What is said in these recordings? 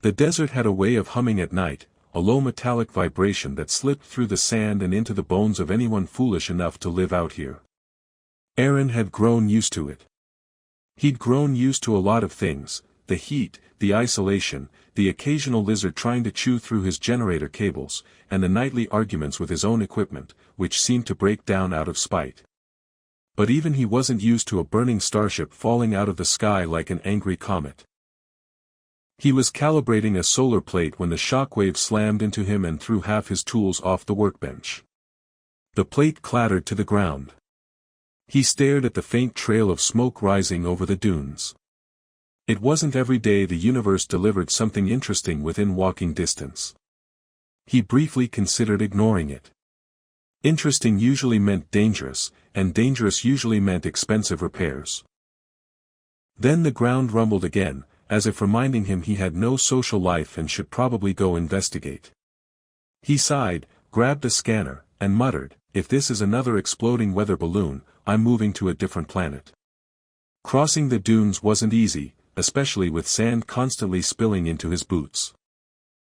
The desert had a way of humming at night, a low metallic vibration that slipped through the sand and into the bones of anyone foolish enough to live out here. Aaron had grown used to it. He'd grown used to a lot of things, the heat, the isolation, the occasional lizard trying to chew through his generator cables, and the nightly arguments with his own equipment, which seemed to break down out of spite. But even he wasn't used to a burning starship falling out of the sky like an angry comet. He was calibrating a solar plate when the shockwave slammed into him and threw half his tools off the workbench. The plate clattered to the ground. He stared at the faint trail of smoke rising over the dunes. It wasn't every day the universe delivered something interesting within walking distance. He briefly considered ignoring it. Interesting usually meant dangerous, and dangerous usually meant expensive repairs. Then the ground rumbled again, as if reminding him he had no social life and should probably go investigate. He sighed, grabbed a scanner, and muttered, "If this is another exploding weather balloon, I'm moving to a different planet." Crossing the dunes wasn't easy, especially with sand constantly spilling into his boots.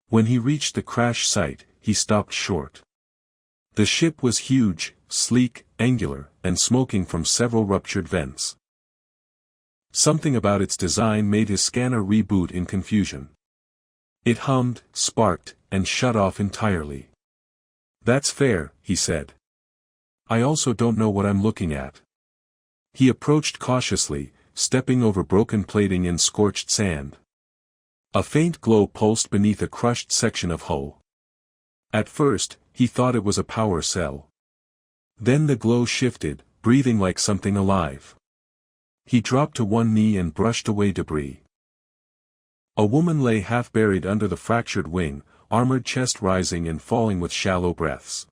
When he reached the crash site, he stopped short. The ship was huge, sleek, angular, and smoking from several ruptured vents. Something about its design made his scanner reboot in confusion. It hummed, sparked, and shut off entirely. "That's fair," he said. "I also don't know what I'm looking at." He approached cautiously, stepping over broken plating and scorched sand. A faint glow pulsed beneath a crushed section of hull. At first, he thought it was a power cell. Then the glow shifted, breathing like something alive. He dropped to one knee and brushed away debris. A woman lay half-buried under the fractured wing, armored chest rising and falling with shallow breaths.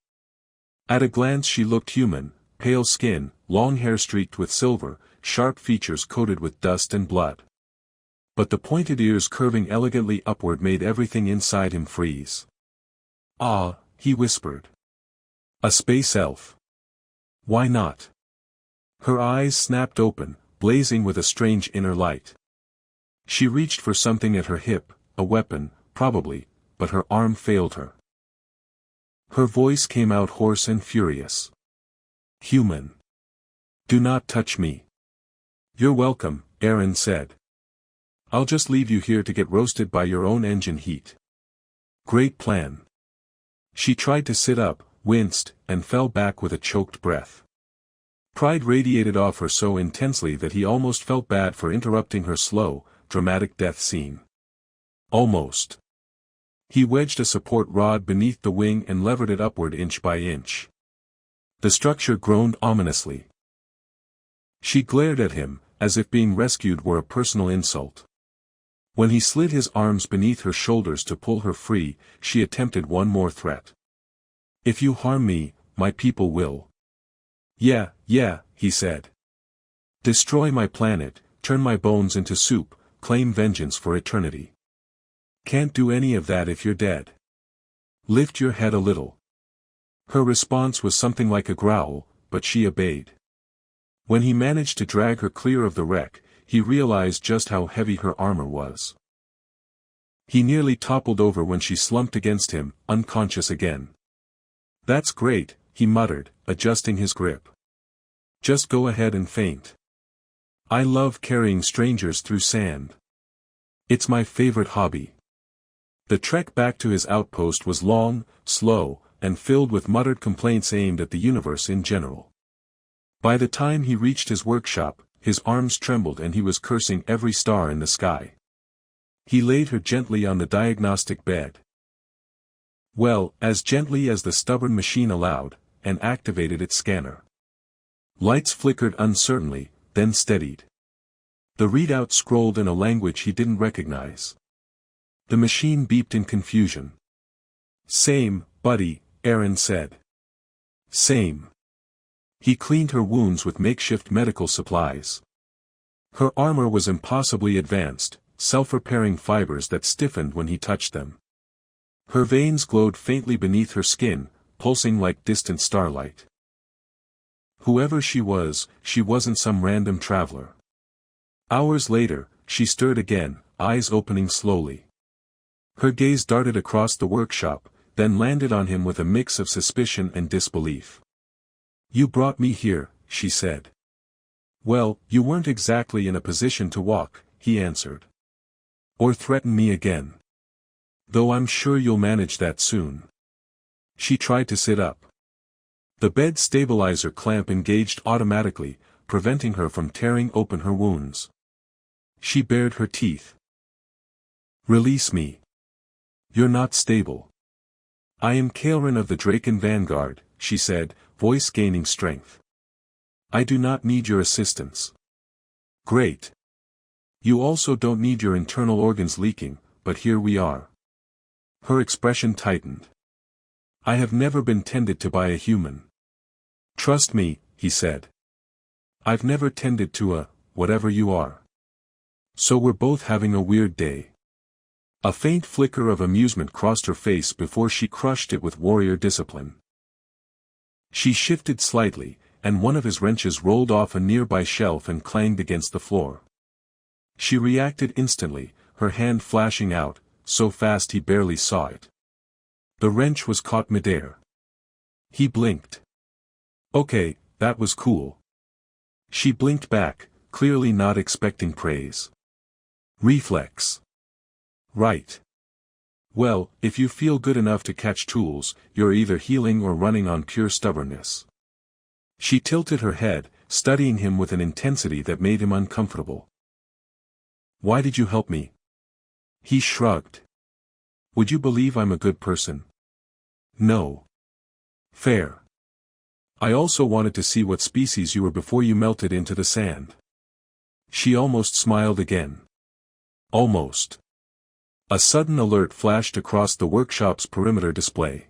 At a glance she looked human, pale skin, long hair streaked with silver, sharp features coated with dust and blood. But the pointed ears curving elegantly upward made everything inside him freeze. "Ah," he whispered. "A space elf. Why not?" Her eyes snapped open, blazing with a strange inner light. She reached for something at her hip, a weapon, probably, but her arm failed her. Her voice came out hoarse and furious. "Human. Do not touch me." "You're welcome," Aaron said. "I'll just leave you here to get roasted by your own engine heat." "Great plan." She tried to sit up, winced, and fell back with a choked breath. Pride radiated off her so intensely that he almost felt bad for interrupting her slow, dramatic death scene. Almost. He wedged a support rod beneath the wing and levered it upward inch by inch. The structure groaned ominously. She glared at him, as if being rescued were a personal insult. When he slid his arms beneath her shoulders to pull her free, she attempted one more threat. "If you harm me, my people will." Yeah, he said. "Destroy my planet, turn my bones into soup, claim vengeance for eternity." "Can't do any of that if you're dead. Lift your head a little." Her response was something like a growl, but she obeyed. When he managed to drag her clear of the wreck, he realized just how heavy her armor was. He nearly toppled over when she slumped against him, unconscious again. "That's great," he muttered, adjusting his grip. "Just go ahead and faint. I love carrying strangers through sand. It's my favorite hobby." The trek back to his outpost was long, slow, and filled with muttered complaints aimed at the universe in general. By the time he reached his workshop, his arms trembled and he was cursing every star in the sky. He laid her gently on the diagnostic bed. Well, as gently as the stubborn machine allowed, and activated its scanner. Lights flickered uncertainly, then steadied. The readout scrolled in a language he didn't recognize. The machine beeped in confusion. "Same, buddy," Aaron said. "Same." He cleaned her wounds with makeshift medical supplies. Her armor was impossibly advanced, self-repairing fibers that stiffened when he touched them. Her veins glowed faintly beneath her skin, pulsing like distant starlight. Whoever she wasn't some random traveler. Hours later, she stirred again, eyes opening slowly. Her gaze darted across the workshop, then landed on him with a mix of suspicion and disbelief. "You brought me here," she said. "Well, you weren't exactly in a position to walk," he answered. "Or threaten me again. Though I'm sure you'll manage that soon." She tried to sit up. The bed stabilizer clamp engaged automatically, preventing her from tearing open her wounds. She bared her teeth. "Release me. You're not stable." "I am Kaelrin of the Draken Vanguard," she said, voice gaining strength. "I do not need your assistance." "Great. You also don't need your internal organs leaking, but here we are." Her expression tightened. "I have never been tended to by a human." "Trust me," he said. "I've never tended to whatever you are. So we're both having a weird day." A faint flicker of amusement crossed her face before she crushed it with warrior discipline. She shifted slightly, and one of his wrenches rolled off a nearby shelf and clanged against the floor. She reacted instantly, her hand flashing out, so fast he barely saw it. The wrench was caught midair. He blinked. "Okay, that was cool." She blinked back, clearly not expecting praise. "Reflex. Right. Well, if you feel good enough to catch tools, you're either healing or running on pure stubbornness." She tilted her head, studying him with an intensity that made him uncomfortable. "Why did you help me?" He shrugged. "Would you believe I'm a good person?" "No." "Fair. I also wanted to see what species you were before you melted into the sand." She almost smiled again. Almost. A sudden alert flashed across the workshop's perimeter display.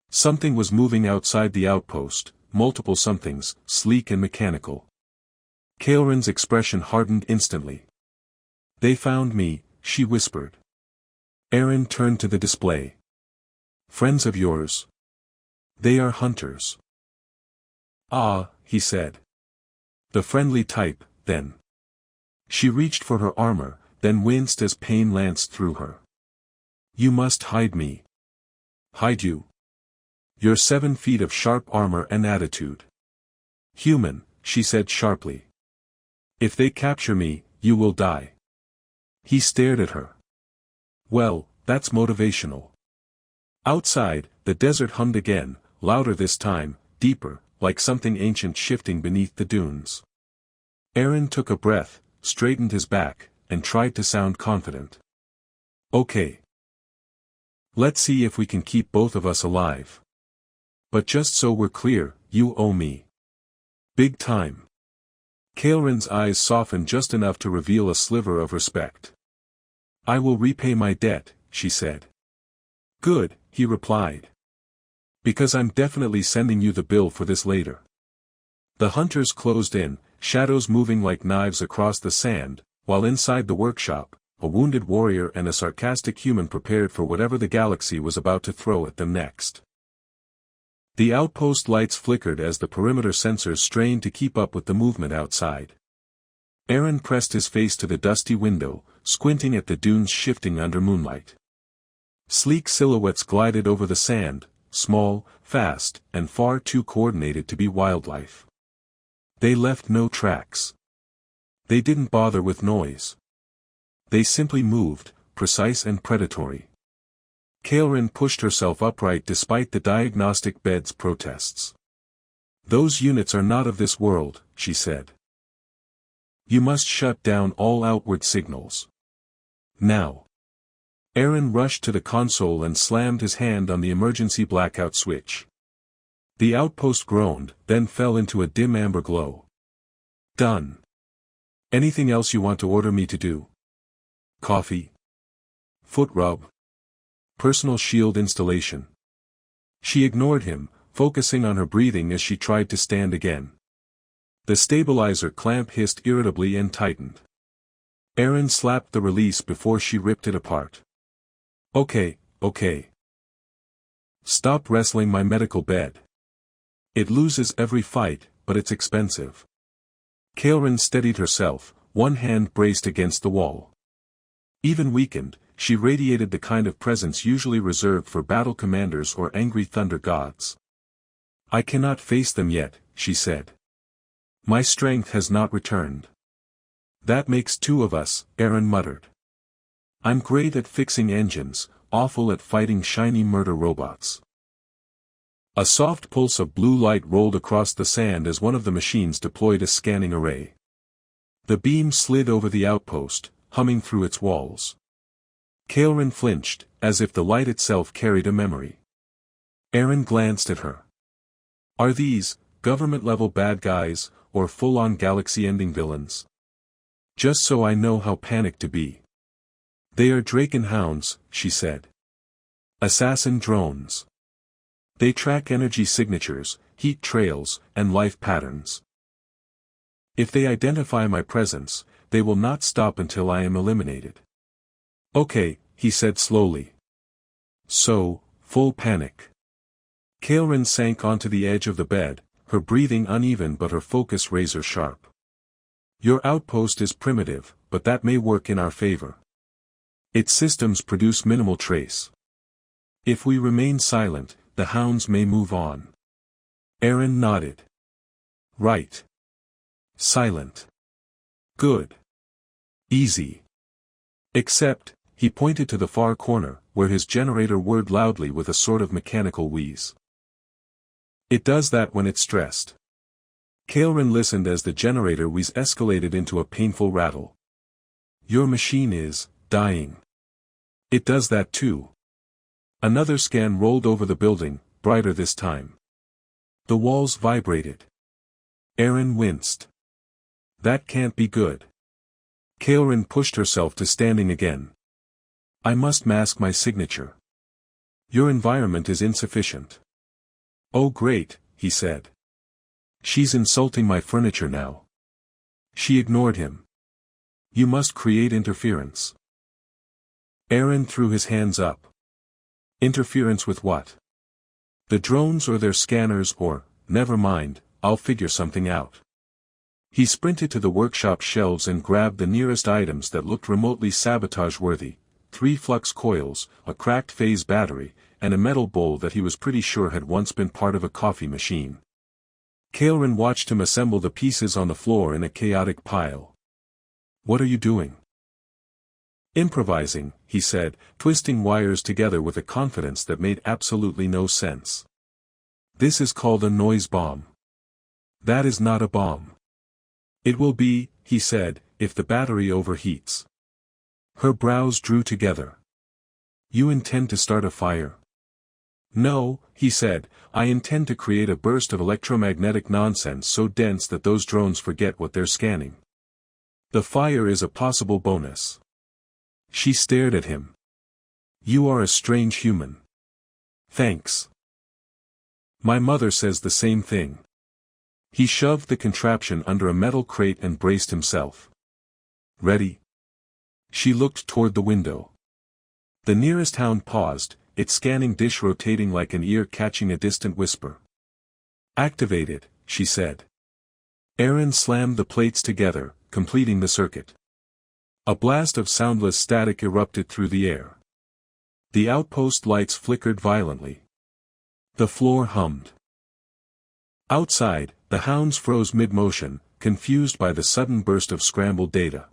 Something was moving outside the outpost, multiple somethings, sleek and mechanical. Kaelrin's expression hardened instantly. "They found me," she whispered. Aaron turned to the display. "Friends of yours?" "They are hunters." "Ah," he said. "The friendly type, then." She reached for her armor, then winced as pain lanced through her. "You must hide me." "Hide you? Your 7 feet of sharp armor and attitude." "Human," she said sharply. "If they capture me, you will die." He stared at her. "Well, that's motivational." Outside, the desert hummed again, louder this time, deeper, like something ancient shifting beneath the dunes. Aaron took a breath, straightened his back, and tried to sound confident. "Okay. Let's see if we can keep both of us alive. But just so we're clear, you owe me. Big time." Kaelrin's eyes softened just enough to reveal a sliver of respect. "I will repay my debt," she said. "Good," he replied. "Because I'm definitely sending you the bill for this later." The hunters closed in, shadows moving like knives across the sand, while inside the workshop, a wounded warrior and a sarcastic human prepared for whatever the galaxy was about to throw at them next. The outpost lights flickered as the perimeter sensors strained to keep up with the movement outside. Aaron pressed his face to the dusty window, squinting at the dunes shifting under moonlight. Sleek silhouettes glided over the sand, small, fast, and far too coordinated to be wildlife. They left no tracks. They didn't bother with noise. They simply moved, precise and predatory. Kaelrin pushed herself upright despite the diagnostic bed's protests. "Those units are not of this world," she said. "You must shut down all outward signals. Now." Aaron rushed to the console and slammed his hand on the emergency blackout switch. The outpost groaned, then fell into a dim amber glow. "Done. Anything else you want to order me to do? Coffee? Foot rub? Personal shield installation?" She ignored him, focusing on her breathing as she tried to stand again. The stabilizer clamp hissed irritably and tightened. Aaron slapped the release before she ripped it apart. Okay. Stop wrestling my medical bed. It loses every fight, but it's expensive." Kaelrin steadied herself, one hand braced against the wall. Even weakened, she radiated the kind of presence usually reserved for battle commanders or angry thunder gods. "I cannot face them yet," she said. "My strength has not returned." "That makes two of us," Aaron muttered. "I'm great at fixing engines, awful at fighting shiny murder robots." A soft pulse of blue light rolled across the sand as one of the machines deployed a scanning array. The beam slid over the outpost, humming through its walls. Kael'ren flinched, as if the light itself carried a memory. Aaron glanced at her. "Are these government-level bad guys, or full-on galaxy-ending villains? Just so I know how panicked to be." "They are Draken hounds," she said. "Assassin drones. They track energy signatures, heat trails, and life patterns. If they identify my presence, they will not stop until I am eliminated." "Okay," he said slowly. "So, full panic." Kael'ren sank onto the edge of the bed, her breathing uneven but her focus razor-sharp. "Your outpost is primitive, but that may work in our favor. Its systems produce minimal trace. If we remain silent, the hounds may move on." Aaron nodded. "Right. Silent. Good. Easy. Except," he pointed to the far corner, where his generator whirred loudly with a sort of mechanical wheeze. "It does that when it's stressed." Kael'ren listened as the generator wheeze escalated into a painful rattle. "Your machine is dying. It does that too." Another scan rolled over the building, brighter this time. The walls vibrated. Aaron winced. "That can't be good." Kael'ren pushed herself to standing again. "I must mask my signature. Your environment is insufficient." "Oh great," he said. "She's insulting my furniture now." She ignored him. "You must create interference." Aaron threw his hands up. "Interference with what? The drones or their scanners or, never mind, I'll figure something out." He sprinted to the workshop shelves and grabbed the nearest items that looked remotely sabotage-worthy: 3 flux coils, a cracked phase battery, and a metal bowl that he was pretty sure had once been part of a coffee machine. Kael'ren watched him assemble the pieces on the floor in a chaotic pile. "What are you doing?" "Improvising," he said, twisting wires together with a confidence that made absolutely no sense. "This is called a noise bomb." "That is not a bomb." "It will be," he said, "if the battery overheats." Her brows drew together. "You intend to start a fire?" "No," he said, "I intend to create a burst of electromagnetic nonsense so dense that those drones forget what they're scanning. The fire is a possible bonus." She stared at him. "You are a strange human." "Thanks. My mother says the same thing." He shoved the contraption under a metal crate and braced himself. "Ready?" She looked toward the window. The nearest hound paused, its scanning dish rotating like an ear catching a distant whisper. "Activate it," she said. Aaron slammed the plates together, completing the circuit. A blast of soundless static erupted through the air. The outpost lights flickered violently. The floor hummed. Outside, the hounds froze mid-motion, confused by the sudden burst of scrambled data.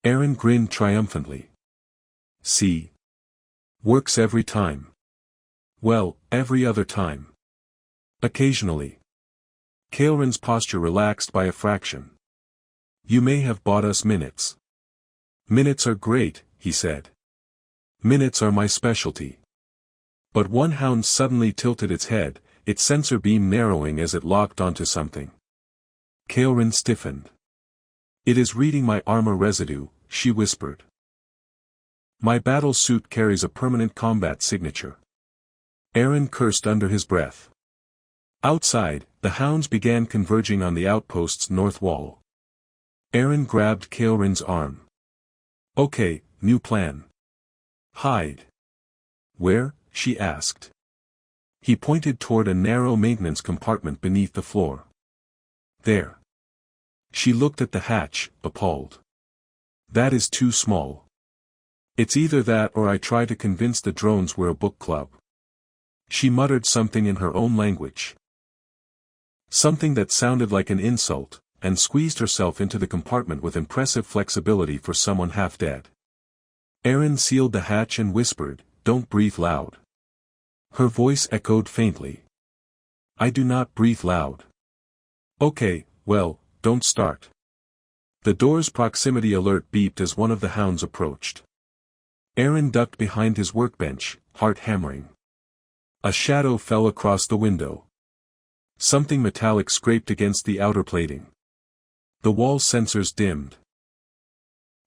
Aaron grinned triumphantly. "See? Works every time." "Well, every other time. Occasionally." Kael'ren's posture relaxed by a fraction. "You may have bought us minutes." "Minutes are great," he said. "Minutes are my specialty." But one hound suddenly tilted its head, its sensor beam narrowing as it locked onto something. Kael'ren stiffened. "It is reading my armor residue," she whispered. "My battle suit carries a permanent combat signature." Aaron cursed under his breath. Outside, the hounds began converging on the outpost's north wall. Aaron grabbed Kael'ren's arm. "Okay, new plan." "Hide." "Where?" she asked. He pointed toward a narrow maintenance compartment beneath the floor. "There." She looked at the hatch, appalled. "That is too small." It's either that or I try to convince the drones we're a book club. She muttered something in her own language. Something that sounded like an insult, and squeezed herself into the compartment with impressive flexibility for someone half dead. Erin sealed the hatch and whispered, "Don't breathe loud." Her voice echoed faintly. "I do not breathe loud." "Okay, well, don't start." The door's proximity alert beeped as one of the hounds approached. Erin ducked behind his workbench, heart hammering. A shadow fell across the window. Something metallic scraped against the outer plating. The wall sensors dimmed.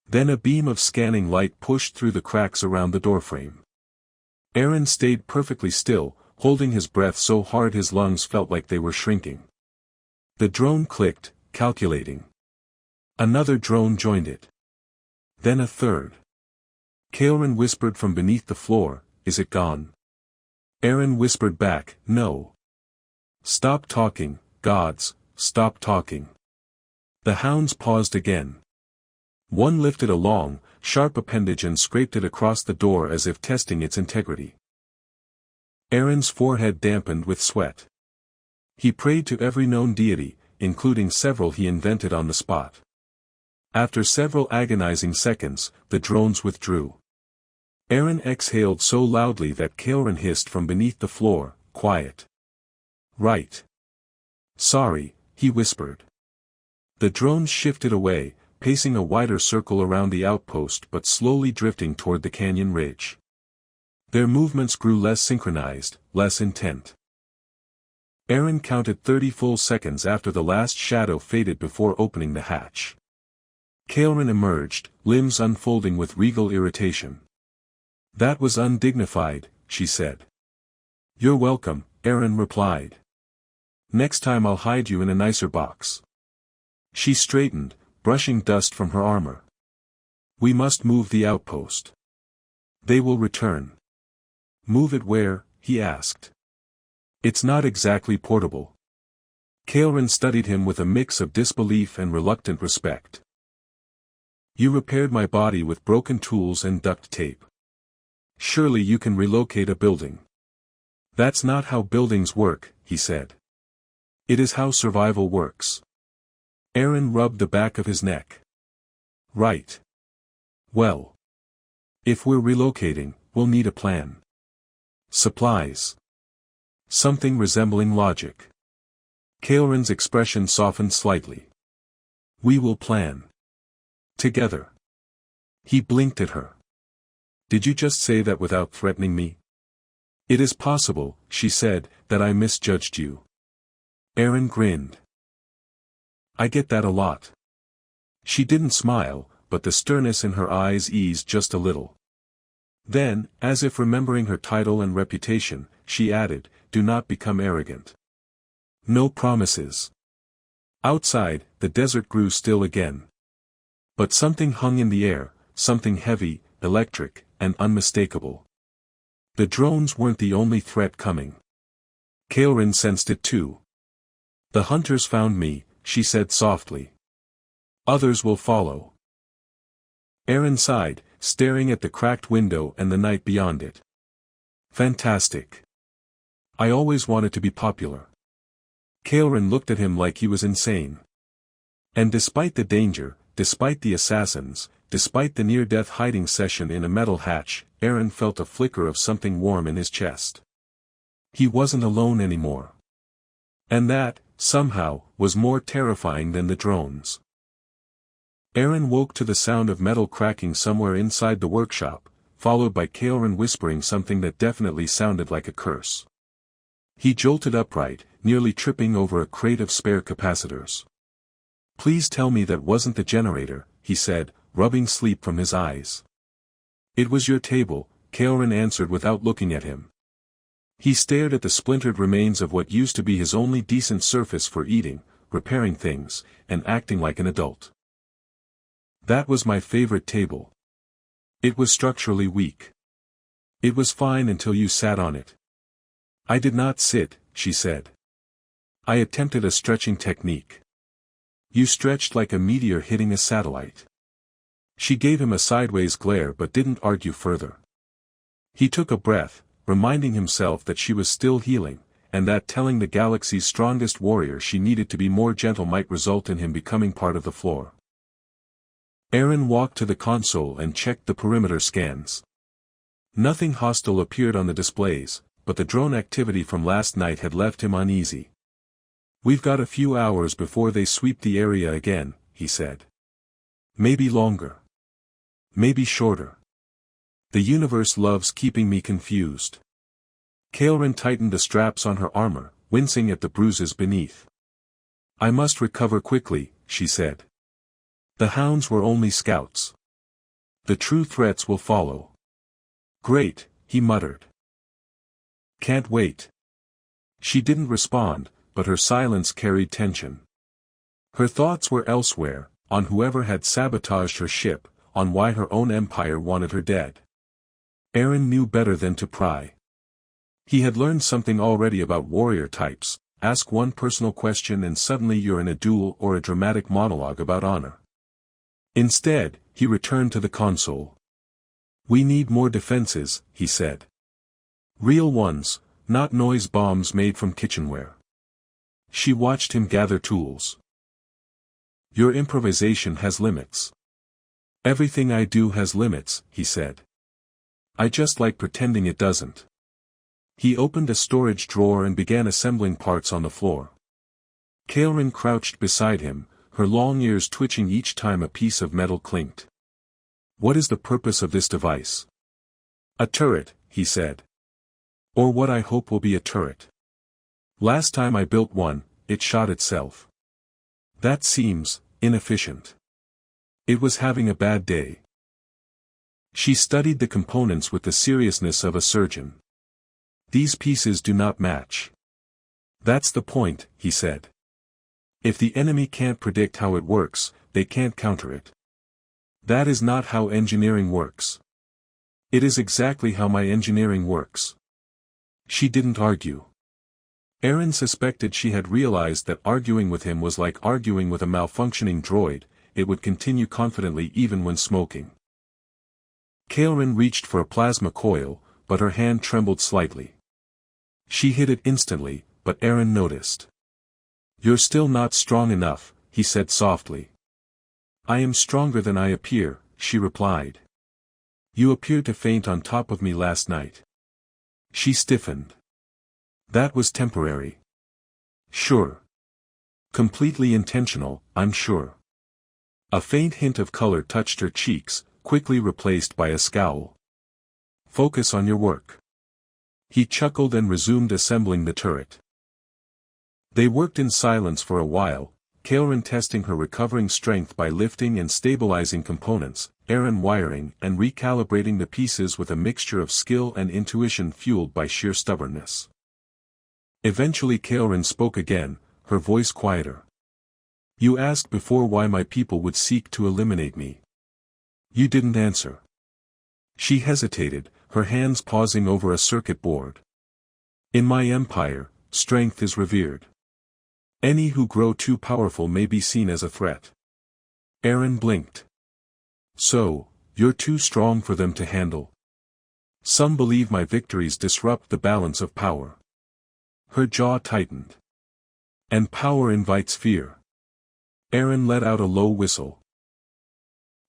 Then a beam of scanning light pushed through the cracks around the doorframe. Erin stayed perfectly still, holding his breath so hard his lungs felt like they were shrinking. The drone clicked, calculating. Another drone joined it. Then a third. Kaelrin whispered from beneath the floor, "Is it gone?" Erin whispered back, "No." "Stop talking, gods, stop talking." The hounds paused again. One lifted a long, sharp appendage and scraped it across the door as if testing its integrity. Erin's forehead dampened with sweat. He prayed to every known deity, including several he invented on the spot. After several agonizing seconds, the drones withdrew. Erin exhaled so loudly that Kaelrin hissed from beneath the floor, "Quiet." "Right. Sorry," he whispered. The drones shifted away, pacing a wider circle around the outpost but slowly drifting toward the canyon ridge. Their movements grew less synchronized, less intent. Erin counted 30 full seconds after the last shadow faded before opening the hatch. Kaelrin emerged, limbs unfolding with regal irritation. "That was undignified," she said. "You're welcome," Erin replied. "Next time I'll hide you in a nicer box." She straightened, brushing dust from her armor. "We must move the outpost. They will return." "Move it where?" he asked. "It's not exactly portable." Kaelrin studied him with a mix of disbelief and reluctant respect. "You repaired my body with broken tools and duct tape. Surely you can relocate a building." "That's not how buildings work," he said. "It is how survival works." Erin rubbed the back of his neck. "Right. Well. If we're relocating, we'll need a plan. Supplies. Something resembling logic." Kaelrin's expression softened slightly. "We will plan. Together." He blinked at her. "Did you just say that without threatening me?" "It is possible," she said, "that I misjudged you." Erin grinned. "I get that a lot." She didn't smile, but the sternness in her eyes eased just a little. Then, as if remembering her title and reputation, she added, "Do not become arrogant. No promises." Outside, the desert grew still again. But something hung in the air, something heavy, electric, and unmistakable. The drones weren't the only threat coming. Kaelrin sensed it too. "The hunters found me," she said softly. "Others will follow." Erin sighed, staring at the cracked window and the night beyond it. "Fantastic. I always wanted to be popular." Kaelrin looked at him like he was insane. And despite the danger, despite the assassins, despite the near-death hiding session in a metal hatch, Erin felt a flicker of something warm in his chest. He wasn't alone anymore. And that, somehow, was more terrifying than the drones. Erin woke to the sound of metal cracking somewhere inside the workshop, followed by Kaelrin whispering something that definitely sounded like a curse. He jolted upright, nearly tripping over a crate of spare capacitors. "Please tell me that wasn't the generator," he said, rubbing sleep from his eyes. "It was your table," Kaelrin answered without looking at him. He stared at the splintered remains of what used to be his only decent surface for eating, repairing things, and acting like an adult. "That was my favorite table. It was structurally weak. It was fine until you sat on it." "I did not sit," she said. "I attempted a stretching technique. You stretched like a meteor hitting a satellite." She gave him a sideways glare but didn't argue further. He took a breath, reminding himself that she was still healing, and that telling the galaxy's strongest warrior she needed to be more gentle might result in him becoming part of the floor. Aaron walked to the console and checked the perimeter scans. Nothing hostile appeared on the displays, but the drone activity from last night had left him uneasy. "We've got a few hours before they sweep the area again," he said. "Maybe longer. Maybe shorter. The universe loves keeping me confused." Kaelrin tightened the straps on her armor, wincing at the bruises beneath. "I must recover quickly," she said. "The hounds were only scouts. The true threats will follow." "Great," he muttered. "Can't wait." She didn't respond, but her silence carried tension. Her thoughts were elsewhere, on whoever had sabotaged her ship, on why her own empire wanted her dead. Aaron knew better than to pry. He had learned something already about warrior types: ask one personal question and suddenly you're in a duel or a dramatic monologue about honor. Instead, he returned to the console. "We need more defenses," he said. "Real ones, not noise bombs made from kitchenware." She watched him gather tools. "Your improvisation has limits." "Everything I do has limits," he said. "I just like pretending it doesn't." He opened a storage drawer and began assembling parts on the floor. Kaelrin crouched beside him, her long ears twitching each time a piece of metal clinked. "What is the purpose of this device?" "A turret," he said. "Or what I hope will be a turret. Last time I built one, it shot itself. That seems inefficient. It was having a bad day." She studied the components with the seriousness of a surgeon. "These pieces do not match." "That's the point," he said. "If the enemy can't predict how it works, they can't counter it. That is not how engineering works. It is exactly how my engineering works." She didn't argue. Aaron suspected she had realized that arguing with him was like arguing with a malfunctioning droid, it would continue confidently even when smoking. Kaelrin reached for a plasma coil, but her hand trembled slightly. She hit it instantly, but Aaron noticed. "You're still not strong enough," he said softly. "I am stronger than I appear," she replied. "You appeared to faint on top of me last night." She stiffened. "That was temporary." "Sure. Completely intentional, I'm sure." A faint hint of color touched her cheeks, quickly replaced by a scowl. "Focus on your work." He chuckled and resumed assembling the turret. They worked in silence for a while, Kaelrin testing her recovering strength by lifting and stabilizing components, Aaron wiring and recalibrating the pieces with a mixture of skill and intuition fueled by sheer stubbornness. Eventually Kaelrin spoke again, her voice quieter. "You asked before why my people would seek to eliminate me. You didn't answer." She hesitated, her hands pausing over a circuit board. "In my empire, strength is revered. Any who grow too powerful may be seen as a threat." Aaron blinked. "So, you're too strong for them to handle?" "Some believe my victories disrupt the balance of power." Her jaw tightened. "And power invites fear." Aaron let out a low whistle.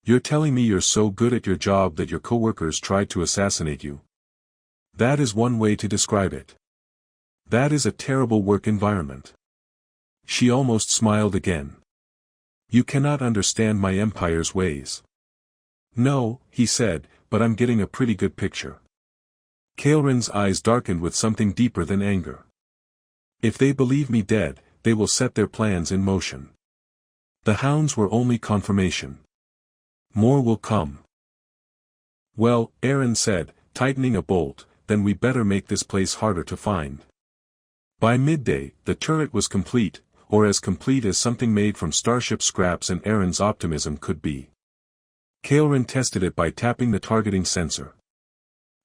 "You're telling me you're so good at your job that your coworkers tried to assassinate you? That is one way to describe it. That is a terrible work environment." She almost smiled again. "You cannot understand my empire's ways." "No," he said, "but I'm getting a pretty good picture." Kaelrin's eyes darkened with something deeper than anger. "If they believe me dead, they will set their plans in motion. The hounds were only confirmation. More will come." "Well," Aaron said, tightening a bolt, "then we better make this place harder to find." By midday, the turret was complete, or as complete as something made from starship scraps and Aaron's optimism could be. Kaelrin tested it by tapping the targeting sensor.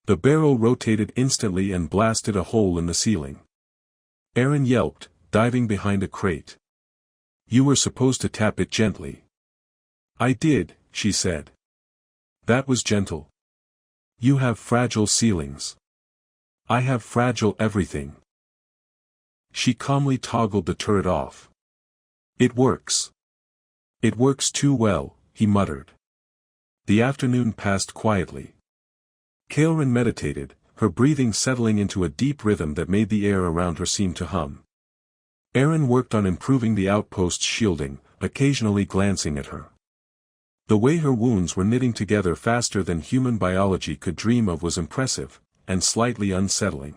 The barrel rotated instantly and blasted a hole in the ceiling. Aaron yelped, diving behind a crate. "You were supposed to tap it gently." "I did," she said. That was gentle. You have fragile ceilings. I have fragile everything. She calmly toggled the turret off. It works. It works too well, he muttered. The afternoon passed quietly. Kaelrin meditated, her breathing settling into a deep rhythm that made the air around her seem to hum. Aaron worked on improving the outpost's shielding, occasionally glancing at her. The way her wounds were knitting together faster than human biology could dream of was impressive, and slightly unsettling.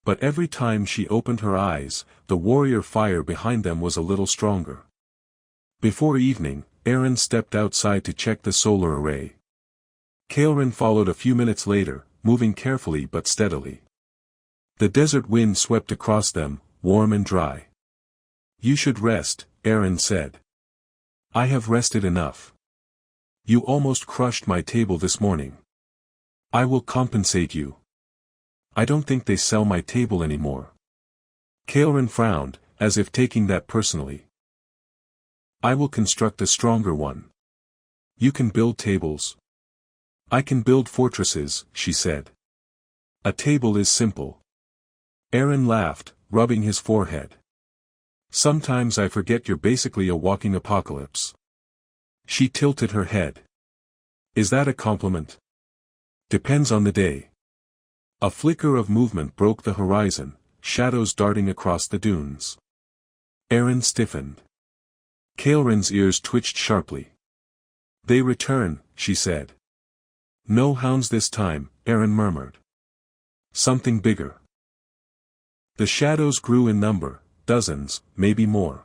But every time she opened her eyes, the warrior fire behind them was a little stronger. Before evening, Aaron stepped outside to check the solar array. Kaelrin followed a few minutes later, moving carefully but steadily. The desert wind swept across them, warm and dry. You should rest, Aaron said. I have rested enough. You almost crushed my table this morning. I will compensate you. I don't think they sell my table anymore. Kaelrin frowned, as if taking that personally. I will construct a stronger one. You can build tables. I can build fortresses, she said. A table is simple. Aaron laughed, rubbing his forehead. Sometimes I forget you're basically a walking apocalypse. She tilted her head. Is that a compliment? Depends on the day. A flicker of movement broke the horizon, shadows darting across the dunes. Aaron stiffened. Kaelrin's ears twitched sharply. They return, she said. No hounds this time, Aaron murmured. Something bigger. The shadows grew in number, dozens, maybe more.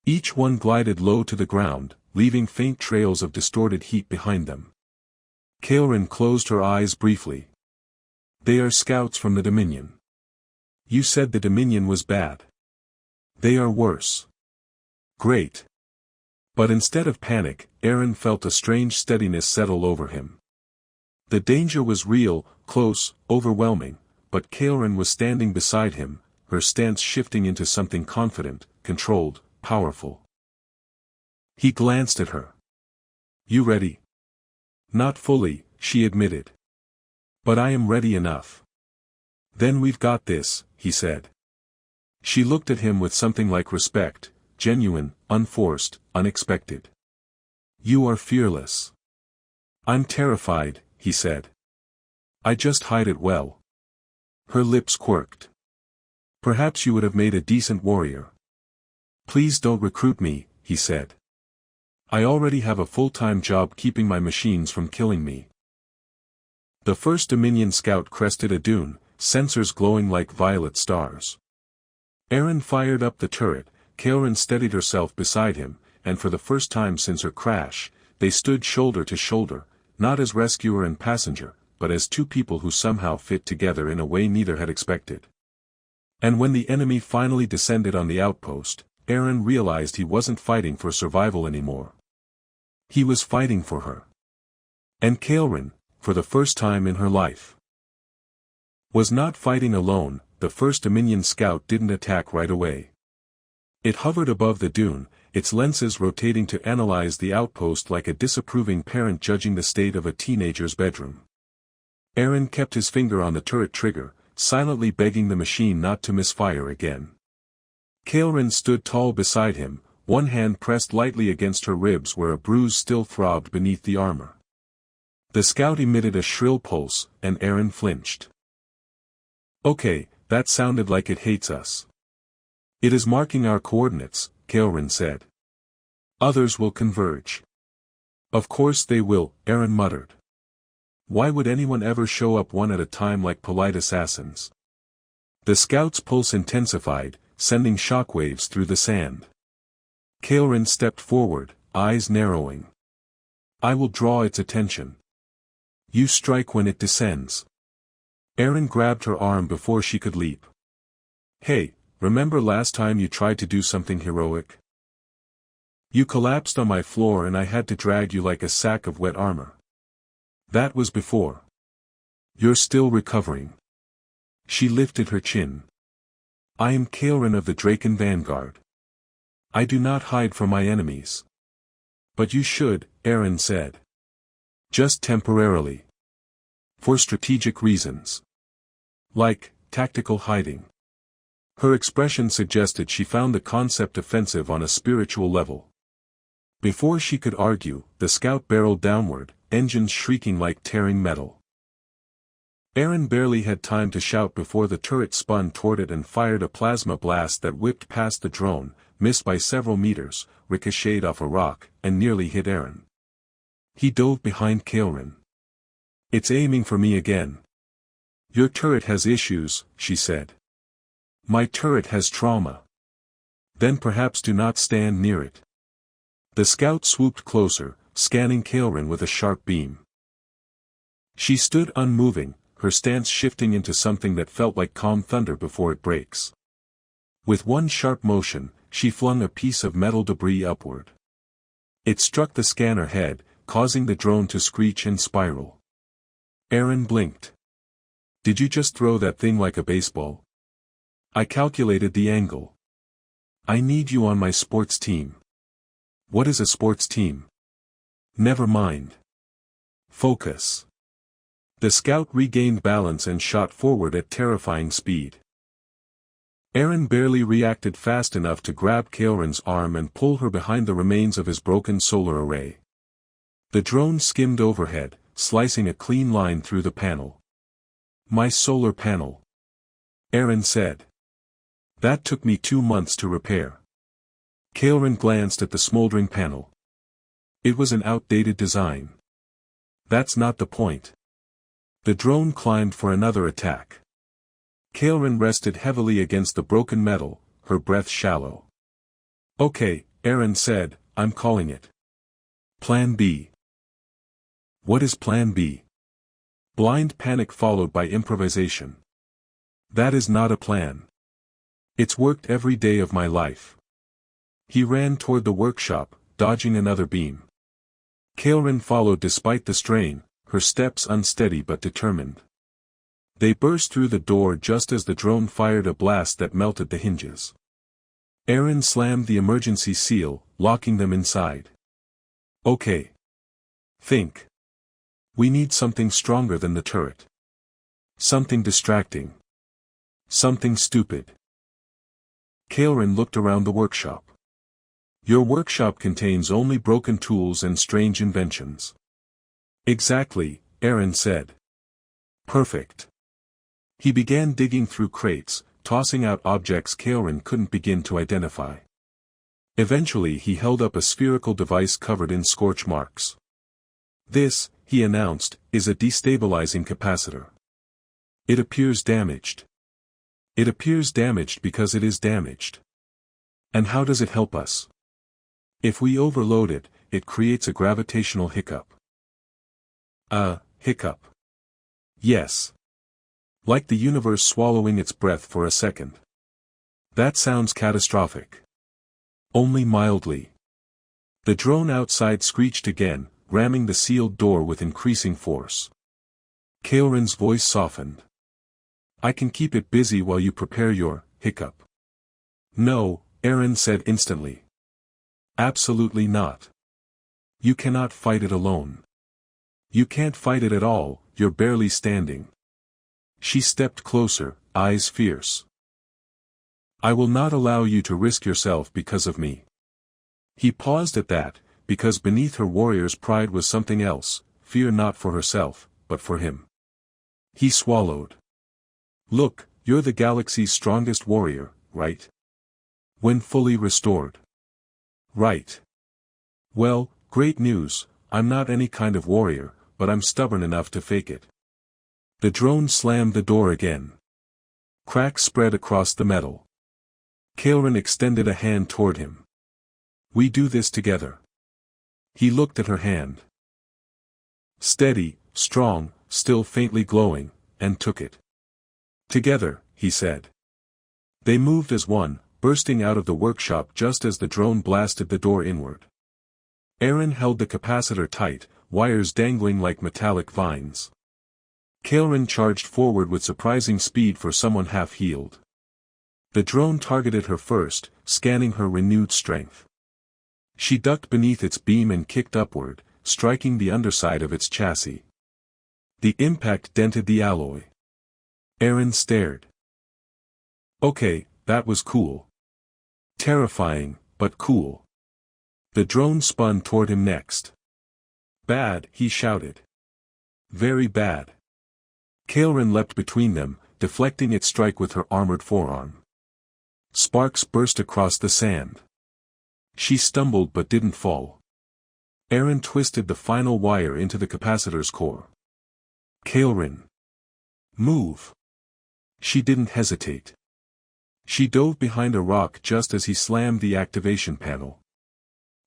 Each one glided low to the ground, leaving faint trails of distorted heat behind them. Kaelrin closed her eyes briefly. They are scouts from the Dominion. You said the Dominion was bad. They are worse. Great. But instead of panic, Aaron felt a strange steadiness settle over him. The danger was real, close, overwhelming, but Kaelrin was standing beside him, her stance shifting into something confident, controlled, powerful. He glanced at her. You ready? Not fully, she admitted. But I am ready enough. Then we've got this, he said. She looked at him with something like respect, genuine, unforced, unexpected. You are fearless. I'm terrified, he said. I just hide it well. Her lips quirked. Perhaps you would have made a decent warrior. Please don't recruit me, he said. I already have a full-time job keeping my machines from killing me. The first Dominion scout crested a dune, sensors glowing like violet stars. Aaron fired up the turret, Kaelrin steadied herself beside him, and for the first time since her crash, they stood shoulder to shoulder, not as rescuer and passenger, but as two people who somehow fit together in a way neither had expected. And when the enemy finally descended on the outpost, Aaron realized he wasn't fighting for survival anymore. He was fighting for her. And Kaelrin, for the first time in her life, was not fighting alone. The first Dominion scout didn't attack right away. It hovered above the dune, its lenses rotating to analyze the outpost like a disapproving parent judging the state of a teenager's bedroom. Aaron kept his finger on the turret trigger, silently begging the machine not to misfire again. Kaelrin stood tall beside him, one hand pressed lightly against her ribs where a bruise still throbbed beneath the armor. The scout emitted a shrill pulse, and Aaron flinched. Okay, that sounded like it hates us. It is marking our coordinates, Kaelrin said. Others will converge. Of course they will, Aaron muttered. Why would anyone ever show up one at a time like polite assassins? The scout's pulse intensified, sending shockwaves through the sand. Kaelrin stepped forward, eyes narrowing. I will draw its attention. You strike when it descends. Aaron grabbed her arm before she could leap. Hey, remember last time you tried to do something heroic? You collapsed on my floor and I had to drag you like a sack of wet armor. That was before. You're still recovering. She lifted her chin. I am Kaelrin of the Draken Vanguard. I do not hide from my enemies. But you should, Aaron said. Just temporarily. For strategic reasons. Like, tactical hiding. Her expression suggested she found the concept offensive on a spiritual level. Before she could argue, the scout barreled downward, engines shrieking like tearing metal. Aaron barely had time to shout before the turret spun toward it and fired a plasma blast that whipped past the drone, missed by several meters, ricocheted off a rock, and nearly hit Aaron. He dove behind Kaelrin. "It's aiming for me again." "Your turret has issues," she said. "My turret has trauma." "Then perhaps do not stand near it." The scout swooped closer, scanning Kaelrin with a sharp beam. She stood unmoving, her stance shifting into something that felt like calm thunder before it breaks. With one sharp motion, she flung a piece of metal debris upward. It struck the scanner head, causing the drone to screech and spiral. Aaron blinked. "Did you just throw that thing like a baseball?" "I calculated the angle. I need you on my sports team." "What is a sports team?" "Never mind. Focus." The scout regained balance and shot forward at terrifying speed. Aaron barely reacted fast enough to grab Kaelrin's arm and pull her behind the remains of his broken solar array. The drone skimmed overhead, slicing a clean line through the panel. "My solar panel," Aaron said. "That took me 2 months to repair." Kaelrin glanced at the smoldering panel. It was an outdated design. "That's not the point." The drone climbed for another attack. Kaelrin rested heavily against the broken metal, her breath shallow. "Okay," Aaron said, "I'm calling it. Plan B." "What is Plan B?" "Blind panic followed by improvisation." "That is not a plan. It's worked every day of my life." He ran toward the workshop, dodging another beam. Kaelrin followed despite the strain, her steps unsteady but determined. They burst through the door just as the drone fired a blast that melted the hinges. Aaron slammed the emergency seal, locking them inside. "Okay. Think. We need something stronger than the turret. Something distracting. Something stupid." Kaelrin looked around the workshop. "Your workshop contains only broken tools and strange inventions." "Exactly," Aaron said. "Perfect." He began digging through crates, tossing out objects Kaelrin couldn't begin to identify. Eventually he held up a spherical device covered in scorch marks. "This," he announced, "is a destabilizing capacitor. It appears damaged." "It appears damaged because it is damaged." "And how does it help us?" "If we overload it, it creates a gravitational hiccup." "A hiccup?" "Yes. Like the universe swallowing its breath for a second." "That sounds catastrophic." "Only mildly." The drone outside screeched again, ramming the sealed door with increasing force. Kaelrin's voice softened. "I can keep it busy while you prepare your hiccup." "No," Aaron said instantly. "Absolutely not. You cannot fight it alone. You can't fight it at all, you're barely standing." She stepped closer, eyes fierce. "I will not allow you to risk yourself because of me." He paused at that, because beneath her warrior's pride was something else, fear not for herself, but for him. He swallowed. "Look, you're the galaxy's strongest warrior, right? When fully restored." "Right. Well, great news, I'm not any kind of warrior, but I'm stubborn enough to fake it." The drone slammed the door again. Cracks spread across the metal. Kaelrin extended a hand toward him. "We do this together." He looked at her hand. Steady, strong, still faintly glowing, and took it. "Together," he said. They moved as one, bursting out of the workshop just as the drone blasted the door inward. Aaron held the capacitor tight, wires dangling like metallic vines. Kaelrin charged forward with surprising speed for someone half-healed. The drone targeted her first, scanning her renewed strength. She ducked beneath its beam and kicked upward, striking the underside of its chassis. The impact dented the alloy. Aaron stared. Okay, that was cool. Terrifying, but cool. The drone spun toward him next. Bad, he shouted. Very bad. Kaelrin leapt between them, deflecting its strike with her armored forearm. Sparks burst across the sand. She stumbled but didn't fall. Aaron twisted the final wire into the capacitor's core. Kaelrin. Move. She didn't hesitate. She dove behind a rock just as he slammed the activation panel.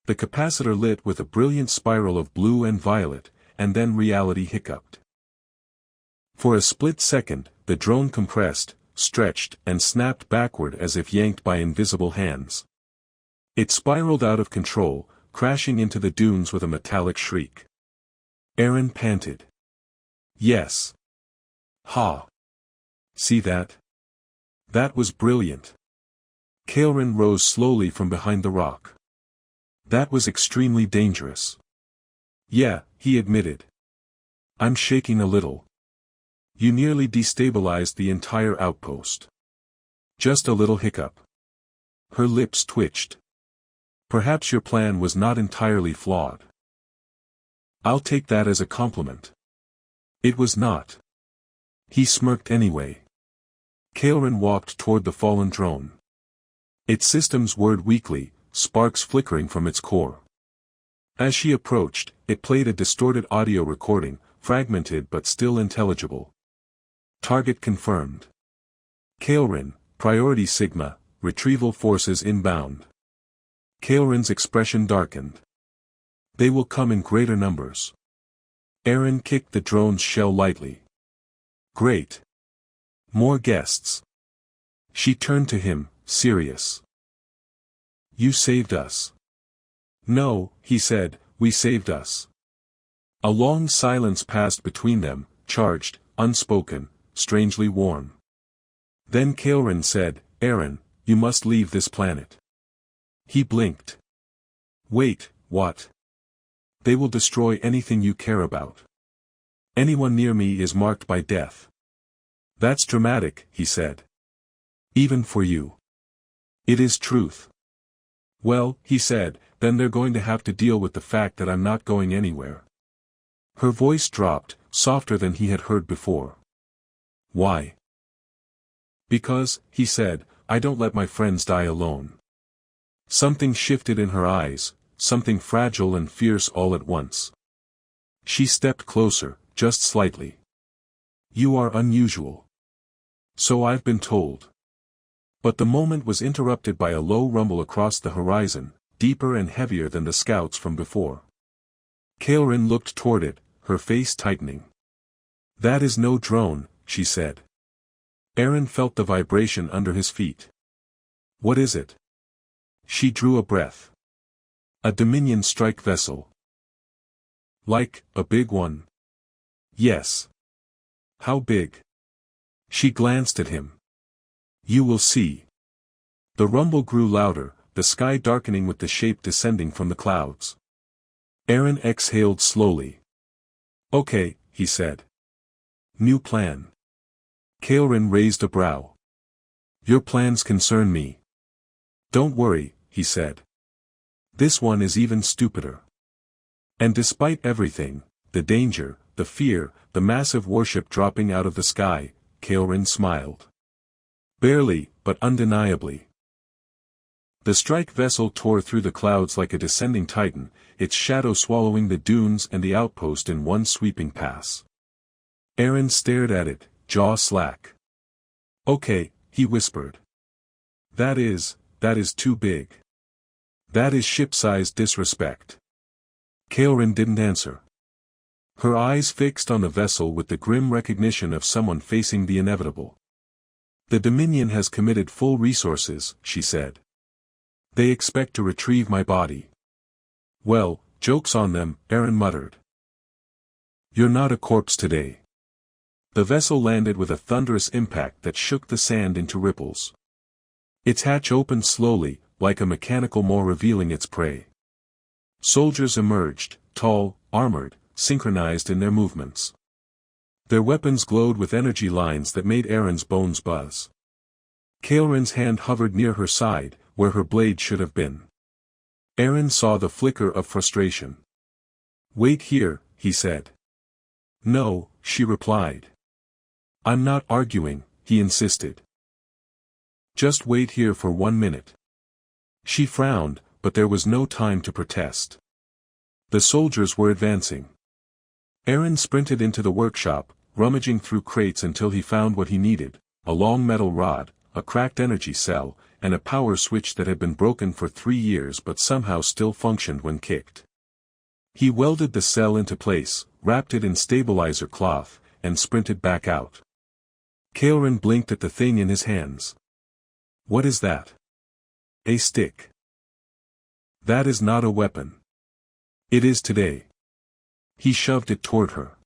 The capacitor lit with a brilliant spiral of blue and violet, and then reality hiccuped. For a split second, the drone compressed, stretched, and snapped backward as if yanked by invisible hands. It spiraled out of control, crashing into the dunes with a metallic shriek. Aaron panted. Yes. Ha. See that? That was brilliant. Kaelrin rose slowly from behind the rock. That was extremely dangerous. Yeah, he admitted. I'm shaking a little. You nearly destabilized the entire outpost. Just a little hiccup. Her lips twitched. Perhaps your plan was not entirely flawed. I'll take that as a compliment. It was not. He smirked anyway. Kaelrin walked toward the fallen drone. Its systems whirred weakly, sparks flickering from its core. As she approached, it played a distorted audio recording, fragmented but still intelligible. Target confirmed. Kaelrin, Priority Sigma, retrieval forces inbound. Kaelrin's expression darkened. They will come in greater numbers. Aaron kicked the drone's shell lightly. Great. More guests. She turned to him, serious. You saved us. No, he said, we saved us. A long silence passed between them, charged, unspoken, strangely warm. Then Kaelrin said, Aaron, you must leave this planet. He blinked. Wait, what? They will destroy anything you care about. Anyone near me is marked by death. That's dramatic, he said. Even for you. It is truth. Well, he said, then they're going to have to deal with the fact that I'm not going anywhere. Her voice dropped, softer than he had heard before. Why? Because, he said, I don't let my friends die alone. Something shifted in her eyes, something fragile and fierce all at once. She stepped closer, just slightly. You are unusual. So I've been told. But the moment was interrupted by a low rumble across the horizon, deeper and heavier than the scouts from before. Kaelrin looked toward it, her face tightening. That is no drone, she said. Aaron felt the vibration under his feet. What is it? She drew a breath. A Dominion strike vessel. Like, a big one? Yes. How big? She glanced at him. You will see. The rumble grew louder, the sky darkening with the shape descending from the clouds. Aaron exhaled slowly. Okay, he said. New plan. Kaelrin raised a brow. Your plans concern me. Don't worry, he said. This one is even stupider. And despite everything, the danger, the fear, the massive warship dropping out of the sky, Kaelrin smiled. Barely, but undeniably. The strike vessel tore through the clouds like a descending titan, its shadow swallowing the dunes and the outpost in one sweeping pass. Aaron stared at it, jaw slack. Okay, he whispered. That is too big. That is ship-sized disrespect. Kaelrin didn't answer. Her eyes fixed on the vessel with the grim recognition of someone facing the inevitable. The Dominion has committed full resources, she said. They expect to retrieve my body. Well, joke's on them, Aaron muttered. You're not a corpse today. The vessel landed with a thunderous impact that shook the sand into ripples. Its hatch opened slowly, like a mechanical maw revealing its prey. Soldiers emerged, tall, armored, synchronized in their movements. Their weapons glowed with energy lines that made Erin's bones buzz. Kael'ren's hand hovered near her side, where her blade should have been. Erin saw the flicker of frustration. "Wait here," he said. "No," she replied. "I'm not arguing," he insisted. "Just wait here for 1 minute." She frowned, but there was no time to protest. The soldiers were advancing. Erin sprinted into the workshop, rummaging through crates until he found what he needed: a long metal rod, a cracked energy cell, and a power switch that had been broken for 3 years but somehow still functioned when kicked. He welded the cell into place, wrapped it in stabilizer cloth, and sprinted back out. Kael'ren blinked at the thing in his hands. "What is that?" "A stick." "That is not a weapon." "It is today." He shoved it toward her.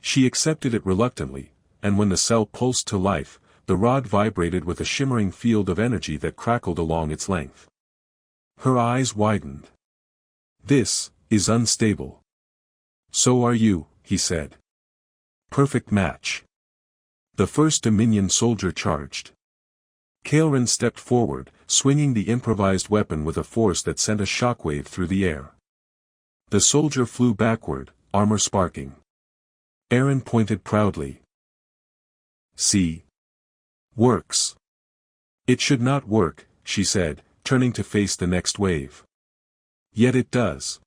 She accepted it reluctantly, and when the cell pulsed to life, the rod vibrated with a shimmering field of energy that crackled along its length. Her eyes widened. "This is unstable." "So are you," he said. "Perfect match." The first Dominion soldier charged. Kael'ren stepped forward, swinging the improvised weapon with a force that sent a shockwave through the air. The soldier flew backward, armor sparking. Erin pointed proudly. "See? Works." "It should not work," she said, turning to face the next wave. "Yet it does.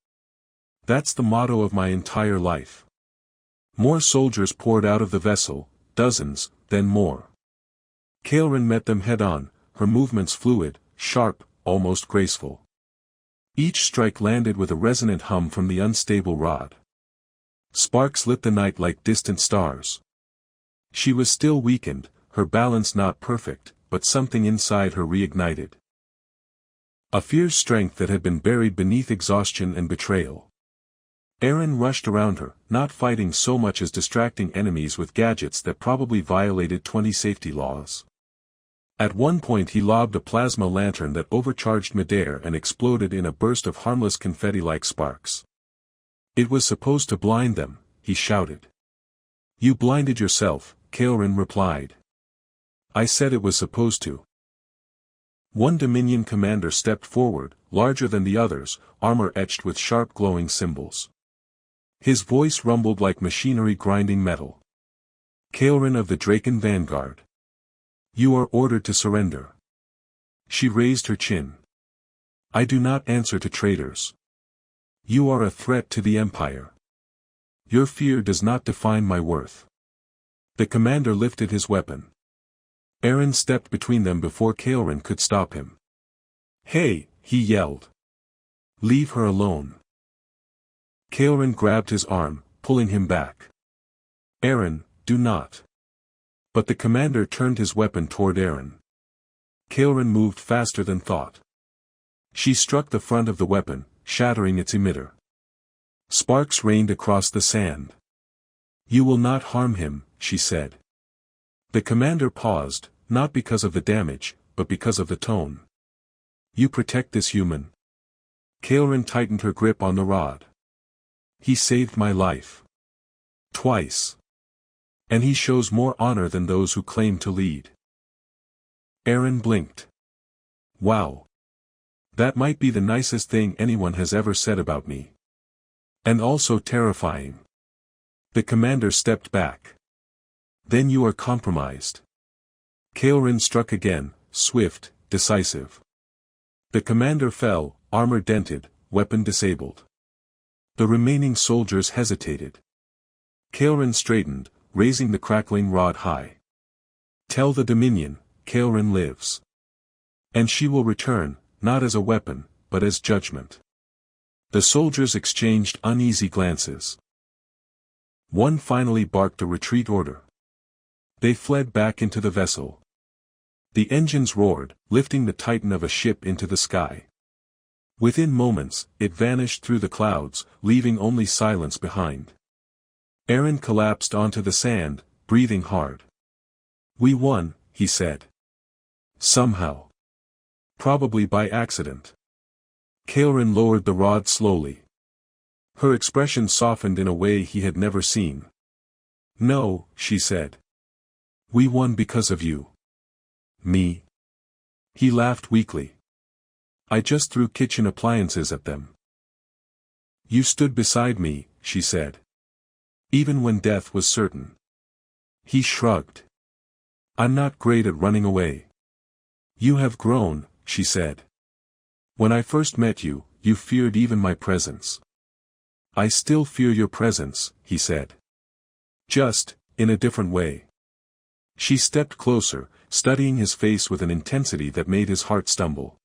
That's the motto of my entire life." More soldiers poured out of the vessel, dozens, then more. Kael'ren met them head-on, her movements fluid, sharp, almost graceful. Each strike landed with a resonant hum from the unstable rod. Sparks lit the night like distant stars. She was still weakened, her balance not perfect, but something inside her reignited. A fierce strength that had been buried beneath exhaustion and betrayal. Erin rushed around her, not fighting so much as distracting enemies with gadgets that probably violated 20 safety laws. At one point he lobbed a plasma lantern that overcharged midair and exploded in a burst of harmless confetti-like sparks. "It was supposed to blind them," he shouted. "You blinded yourself," Kael'ren replied. "I said it was supposed to." One Dominion commander stepped forward, larger than the others, armor etched with sharp glowing symbols. His voice rumbled like machinery grinding metal. "Kael'ren of the Draken Vanguard. You are ordered to surrender." She raised her chin. "I do not answer to traitors. You are a threat to the Empire. Your fear does not define my worth." The commander lifted his weapon. Erin stepped between them before Kael'ren could stop him. "Hey," he yelled. "Leave her alone." Kael'ren grabbed his arm, pulling him back. "Erin, do not." But the commander turned his weapon toward Erin. Kael'ren moved faster than thought. She struck the front of the weapon, shattering its emitter. Sparks rained across the sand. "You will not harm him," she said. The commander paused, not because of the damage, but because of the tone. "You protect this human." Kael'ren tightened her grip on the rod. "He saved my life. Twice. And he shows more honor than those who claim to lead." Erin blinked. "Wow. That might be the nicest thing anyone has ever said about me. And also terrifying." The commander stepped back. "Then you are compromised." Kael'ren struck again, swift, decisive. The commander fell, armor dented, weapon disabled. The remaining soldiers hesitated. Kael'ren straightened, raising the crackling rod high. "Tell the Dominion, Kael'ren lives. And she will return, not as a weapon, but as judgment." The soldiers exchanged uneasy glances. One finally barked a retreat order. They fled back into the vessel. The engines roared, lifting the titan of a ship into the sky. Within moments, it vanished through the clouds, leaving only silence behind. Erin collapsed onto the sand, breathing hard. "We won," he said. "Somehow. Probably by accident." Kael'ren lowered the rod slowly. Her expression softened in a way he had never seen. "No," she said. "We won because of you." "Me?" He laughed weakly. "I just threw kitchen appliances at them." "You stood beside me," she said. "Even when death was certain." He shrugged. "I'm not great at running away." "You have grown," she said. "When I first met you, you feared even my presence." "I still fear your presence," he said. "Just, in a different way." She stepped closer, studying his face with an intensity that made his heart stumble.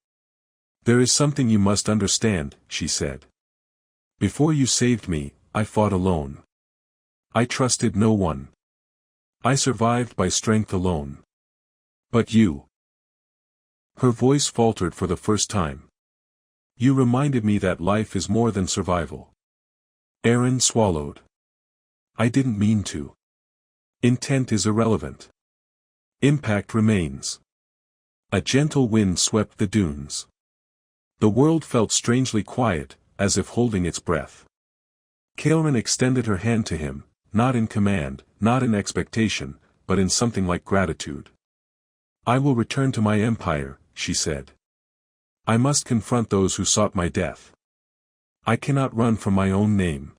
"There is something you must understand," she said. "Before you saved me, I fought alone. I trusted no one. I survived by strength alone. But you—" Her voice faltered for the first time. "You reminded me that life is more than survival." Aaron swallowed. "I didn't mean to. Intent is irrelevant. Impact remains." A gentle wind swept the dunes. The world felt strangely quiet, as if holding its breath. Kaelin extended her hand to him, not in command, not in expectation, but in something like gratitude. "I will return to my empire," she said. "I must confront those who sought my death. I cannot run from my own name."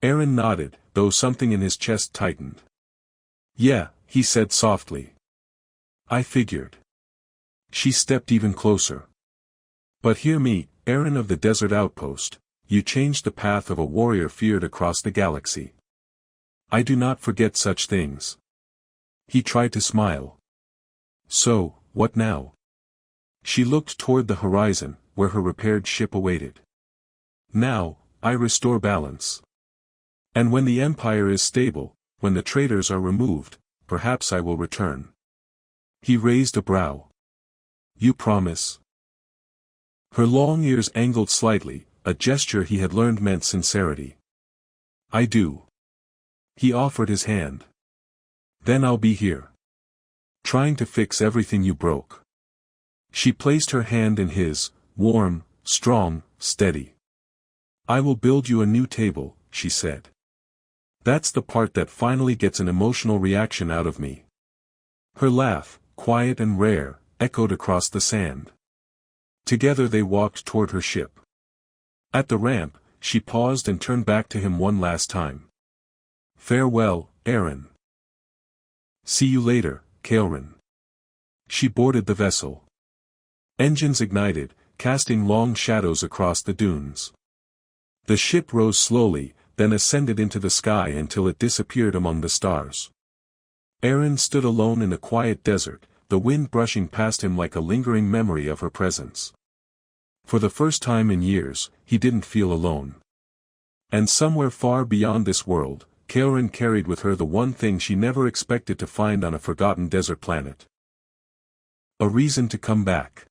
Aaron nodded, though something in his chest tightened. "Yeah," he said softly. "I figured." She stepped even closer. "But hear me, Aaron of the Desert Outpost, you changed the path of a warrior feared across the galaxy. I do not forget such things." He tried to smile. "So, what now?" She looked toward the horizon, where her repaired ship awaited. "Now, I restore balance. And when the Empire is stable, when the traitors are removed, perhaps I will return." He raised a brow. "You promise?" Her long ears angled slightly, a gesture he had learned meant sincerity. "I do." He offered his hand. "Then I'll be here. Trying to fix everything you broke." She placed her hand in his, warm, strong, steady. "I will build you a new table," she said. "That's the part that finally gets an emotional reaction out of me." Her laugh, quiet and rare, echoed across the sand. Together they walked toward her ship. At the ramp, she paused and turned back to him one last time. "Farewell, Aaron. See you later, Kaelin." She boarded the vessel. Engines ignited, casting long shadows across the dunes. The ship rose slowly, then ascended into the sky until it disappeared among the stars. Aaron stood alone in the quiet desert, the wind brushing past him like a lingering memory of her presence. For the first time in years, he didn't feel alone. And somewhere far beyond this world, Kaelin carried with her the one thing she never expected to find on a forgotten desert planet. A reason to come back.